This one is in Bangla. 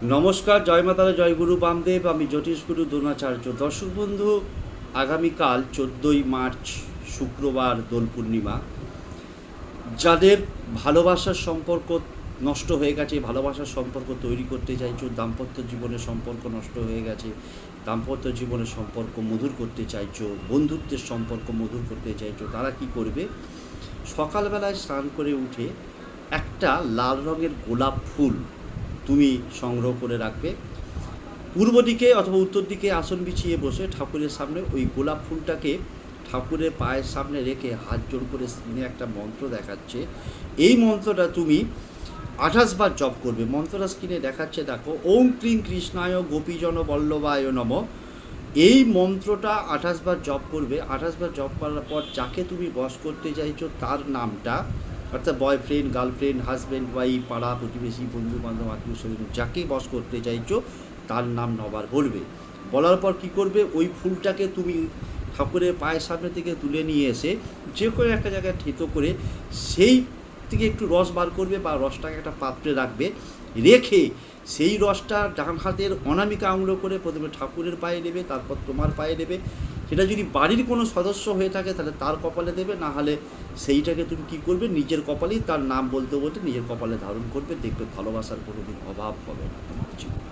নমস্কার, জয় মাতারা, জয় গুরু বামদেব। আমি জ্যোতিষগুরু দ্রোণাচার্য। দর্শক বন্ধু, আগামীকাল 14ই মার্চ শুক্রবার দোল পূর্ণিমা। যাদের ভালোবাসার সম্পর্ক নষ্ট হয়ে গেছে, ভালোবাসার সম্পর্ক তৈরি করতে চাইছো, দাম্পত্য জীবনের সম্পর্ক নষ্ট হয়ে গেছে, দাম্পত্য জীবনের সম্পর্ক মধুর করতে চাইছো, বন্ধুত্বের সম্পর্ক মধুর করতে চাইছো, তারা কি করবে? সকালবেলায় স্নান করে উঠে একটা লাল রঙের গোলাপ ফুল তুমি সংগ্রহ করে রাখবে। পূর্ব দিকে অথবা উত্তর দিকে আসন বিছিয়ে বসে ঠাকুরের সামনে ওই গোলাপ ফুলটাকে ঠাকুরের পায়ের সামনে রেখে হাত জোড় করে স্ক্রিনে একটা মন্ত্র দেখাচ্ছে। এই মন্ত্রটা তুমি 28 বার জপ করবে। মন্ত্রটা স্ক্রিনে দেখাচ্ছে, দেখো, ওম ক্লিং কৃষ্ণায় গোপীজন বল্লভায় নম। এই মন্ত্রটা 28 বার জপ করবে। 28 বার জপ করার পর যাকে তুমি বশ করতে চাইছো তার নামটা, অর্থাৎ বয়ফ্রেন্ড, গার্লফ্রেন্ড, হাজব্যান্ড, ওয়াইফ, পাড়া প্রতিবেশী, বন্ধু বান্ধব, আত্মীয় স্বজন, যাকে বশ করতে চাইছো তার নাম 9 বার বলবে। বলার পর কি করবে? ওই ফুলটাকে তুমি ঠাকুরের পায়ের সামনে থেকে তুলে নিয়ে এসে যে কোনো একটা জায়গায় থেতো করে সেই থেকে একটু রস বার করবে, বা রসটাকে একটা পাত্রে রাখবে। রেখে সেই রসটা ডান হাতের অনামিকা আঙুলো করে প্রথমে ঠাকুরের পায়ে দেবে, তারপর তোমার পায়ে দেবে। সেটা যদি বাড়ির কোনো সদস্য হয়ে থাকে তাহলে তার কপালে দেবে, না হলে সেইটাকে তুমি কী করবে, নিজের কপালেই তার নাম বলতে বলতে নিজের কপালে ধারণ করবে। দেখবে ভালোবাসার কোনো দিন অভাব হবে না তোমার জীবনে।